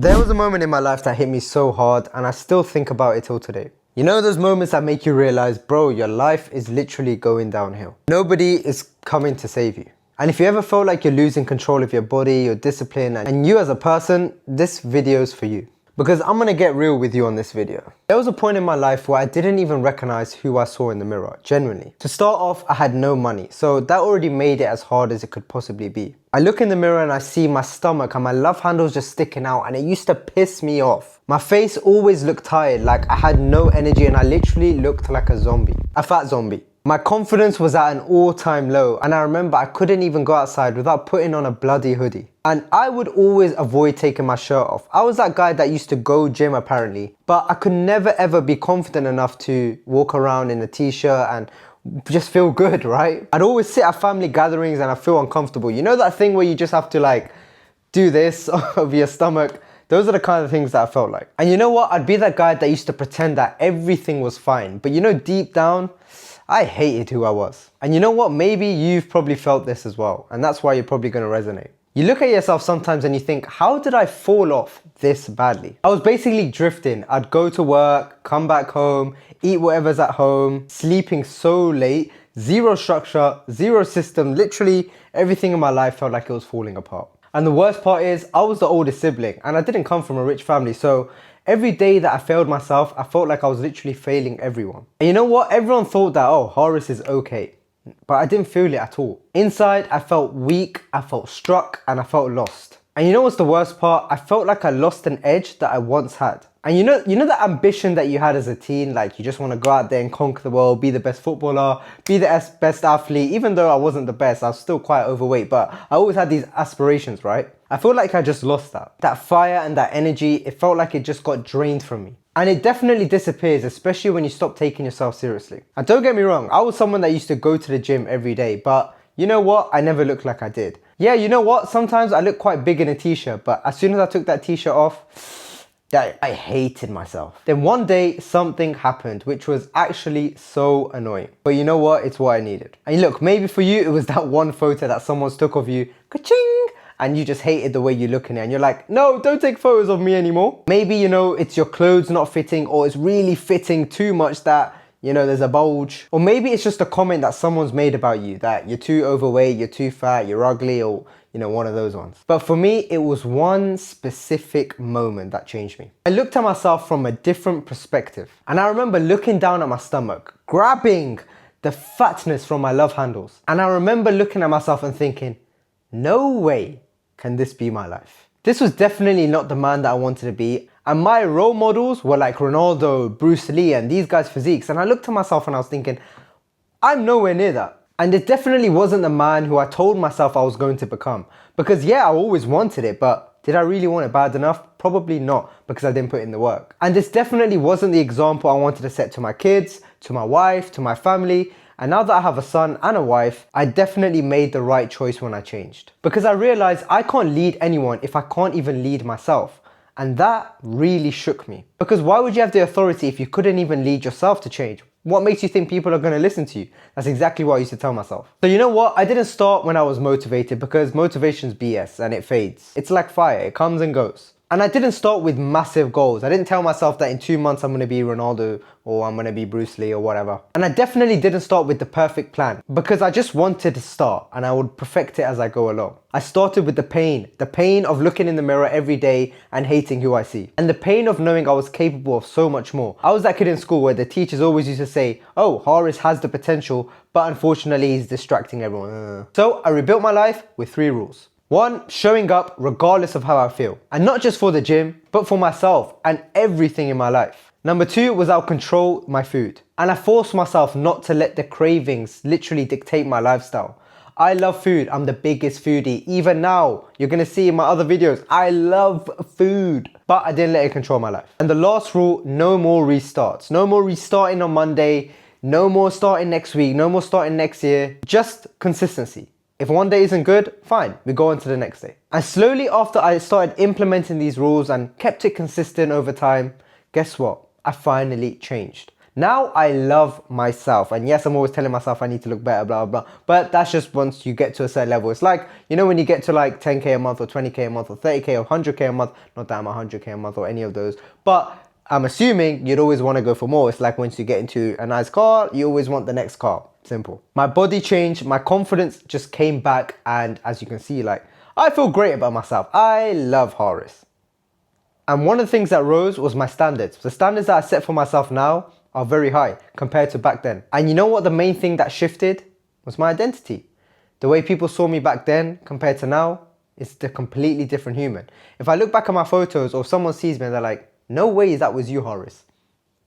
There was a moment in my life that hit me so hard and I still think about it till today. You know those moments that make you realize, bro, your life is literally going downhill. Nobody is coming to save you. And if you ever feel like you're losing control of your body, your discipline, and you as a person, this video's for you. Because I'm gonna get real with you on this video. There was a point in my life where I didn't even recognize who I saw in the mirror, genuinely. To start off, I had no money, so that already made it as hard as it could possibly be. I look in the mirror and I see my stomach and my love handles just sticking out, and it used to piss me off. My face always looked tired, like I had no energy, and I literally looked like a zombie. A fat zombie. My confidence was at an all-time low, and I remember I couldn't even go outside without putting on a bloody hoodie. And I would always avoid taking my shirt off. I was that guy that used to go gym apparently, but I could never ever be confident enough to walk around in a t-shirt and just feel good, right? I'd always sit at family gatherings and I feel uncomfortable. You know that thing where you just have to like do this over your stomach? Those are the kind of things that I felt like. And you know what? I'd be that guy that used to pretend that everything was fine, but you know, deep down, I hated who I was. And you know what? Maybe you've probably felt this as well, and that's why you're probably gonna resonate. You look at yourself sometimes and you think, how did I fall off this badly? I was basically drifting. I'd go to work, come back home, eat whatever's at home, sleeping so late, zero structure, zero system, literally everything in my life felt like it was falling apart. And the worst part is, I was the oldest sibling and I didn't come from a rich family, so every day that I failed myself, I felt like I was literally failing everyone. And you know what? Everyone thought that, oh, Horace is okay. But I didn't feel it at all. Inside, I felt weak, I felt struck, and I felt lost. And you know what's the worst part? I felt like I lost an edge that I once had. And you know the ambition that you had as a teen, like you just want to go out there and conquer the world, be the best footballer, be the best athlete. Even though I wasn't the best, I was still quite overweight, but I always had these aspirations, right? I feel like I just lost that. That fire and that energy, it felt like it just got drained from me. And it definitely disappears, especially when you stop taking yourself seriously. And don't get me wrong, I was someone that used to go to the gym every day, but you know what? I never looked like I did. Yeah, you know what? Sometimes I look quite big in a t-shirt, but as soon as I took that t-shirt off, I hated myself. Then one day, something happened, which was actually so annoying. But you know what? It's what I needed. And look, maybe for you, it was that one photo that someone took of you, ka-ching! And you just hated the way you look in it and you're like, no, don't take photos of me anymore. Maybe, you know, it's your clothes not fitting, or it's really fitting too much that, you know, there's a bulge. Or maybe it's just a comment that someone's made about you, that you're too overweight, you're too fat, you're ugly, or, you know, one of those ones. But for me, it was one specific moment that changed me. I looked at myself from a different perspective. And I remember looking down at my stomach, grabbing the fatness from my love handles. And I remember looking at myself and thinking, no way can this be my life? This was definitely not the man that I wanted to be. And my role models were like Ronaldo, Bruce Lee, and these guys' physiques. And I looked at myself and I was thinking, I'm nowhere near that. And it definitely wasn't the man who I told myself I was going to become. Because yeah, I always wanted it, but did I really want it bad enough? Probably not, because I didn't put in the work. And this definitely wasn't the example I wanted to set to my kids, to my wife, to my family. And now that I have a son and a wife, I definitely made the right choice when I changed. Because I realized I can't lead anyone if I can't even lead myself. And that really shook me. Because why would you have the authority if you couldn't even lead yourself to change? What makes you think people are going to listen to you? That's exactly what I used to tell myself. So you know what? I didn't start when I was motivated, because motivation's BS and it fades. It's like fire, it comes and goes. And I didn't start with massive goals. I didn't tell myself that in 2 months I'm going to be Ronaldo or I'm going to be Bruce Lee or whatever. And I definitely didn't start with the perfect plan, because I just wanted to start and I would perfect it as I go along. I started with the pain of looking in the mirror every day and hating who I see. And the pain of knowing I was capable of so much more. I was that kid in school where the teachers always used to say, oh, Horace has the potential, but unfortunately he's distracting everyone. So I rebuilt my life with 3 rules. 1, showing up regardless of how I feel. And not just for the gym, but for myself and everything in my life. Number 2 was I'll control my food. And I forced myself not to let the cravings literally dictate my lifestyle. I love food. I'm the biggest foodie. Even now, you're gonna see in my other videos, I love food. But I didn't let it control my life. And the last rule, no more restarts. No more restarting on Monday. No more starting next week. No more starting next year. Just consistency. If one day isn't good, fine, we go on to the next day. And slowly after I started implementing these rules and kept it consistent over time, guess what? I finally changed. Now I love myself. And yes, I'm always telling myself I need to look better, blah, blah, blah. But that's just once you get to a certain level. It's like, you know, when you get to like 10K a month or 20K a month or 30K or 100K a month, not that I'm 100K a month or any of those, but I'm assuming you'd always want to go for more. It's like once you get into a nice car, you always want the next car. Simple. My body changed, my confidence just came back, and as you can see, like, I feel great about myself. I love Horace. And one of the things that rose was my standards. The standards that I set for myself now are very high compared to back then. And you know what the main thing that shifted was my identity. The way people saw me back then compared to now, it's a completely different human. If I look back at my photos or someone sees me and they're like, no way that was you, Horace.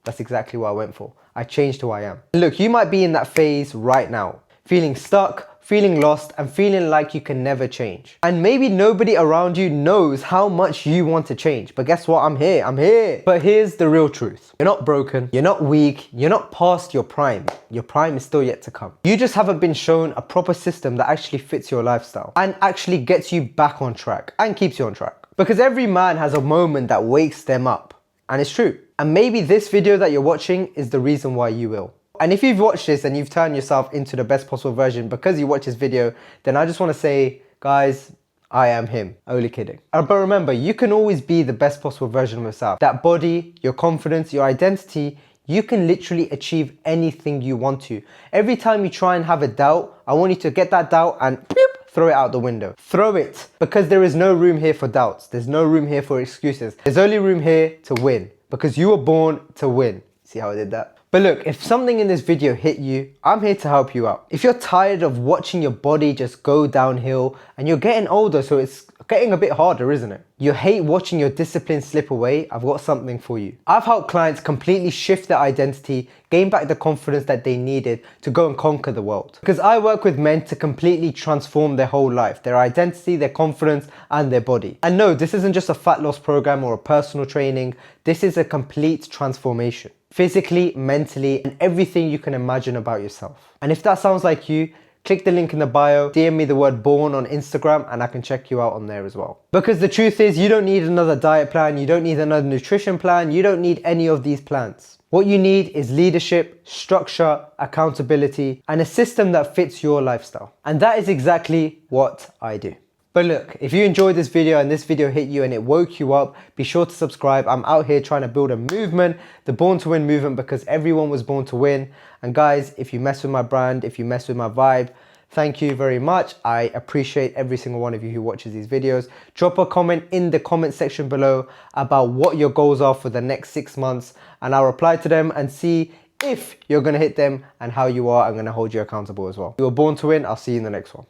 That's exactly what I went for. I changed who I am. Look, you might be in that phase right now, feeling stuck, feeling lost, and feeling like you can never change. And maybe nobody around you knows how much you want to change. But guess what? I'm here. But here's the real truth. You're not broken. You're not weak. You're not past your prime. Your prime is still yet to come. You just haven't been shown a proper system that actually fits your lifestyle and actually gets you back on track and keeps you on track. Because every man has a moment that wakes them up. And it's true. And maybe this video that you're watching is the reason why you will. And if you've watched this and you've turned yourself into the best possible version because you watched this video, then I just want to say, guys, I am him. Only kidding. But remember, you can always be the best possible version of yourself. That body, your confidence, your identity, you can literally achieve anything you want to. Every time you try and have a doubt, I want you to get that doubt and throw it out the window. Throw it, because there is no room here for doubts. There's no room here for excuses. There's only room here to win, because you were born to win. See how I did that? But look, if something in this video hit you, I'm here to help you out. If you're tired of watching your body just go downhill and you're getting older, so it's getting a bit harder, isn't it? You hate watching your discipline slip away, I've got something for you. I've helped clients completely shift their identity, gain back the confidence that they needed to go and conquer the world. Because I work with men to completely transform their whole life, their identity, their confidence, and their body. And no, this isn't just a fat loss program or a personal training. This is a complete transformation. Physically, mentally, and everything you can imagine about yourself. And if that sounds like you, click the link in the bio, DM me the word born on Instagram, and I can check you out on there as well. Because the truth is, you don't need another diet plan, you don't need another nutrition plan, you don't need any of these plans. What you need is leadership, structure, accountability, and a system that fits your lifestyle. And that is exactly what I do. But look, if you enjoyed this video and this video hit you and it woke you up, be sure to subscribe. I'm out here trying to build a movement, the Born to Win movement, because everyone was born to win. And guys, if you mess with my brand, if you mess with my vibe, thank you very much. I appreciate every single one of you who watches these videos. Drop a comment in the comment section below about what your goals are for the next 6 months, and I'll reply to them and see if you're going to hit them and how you are. I'm going to hold you accountable as well. You were born to win. I'll see you in the next one.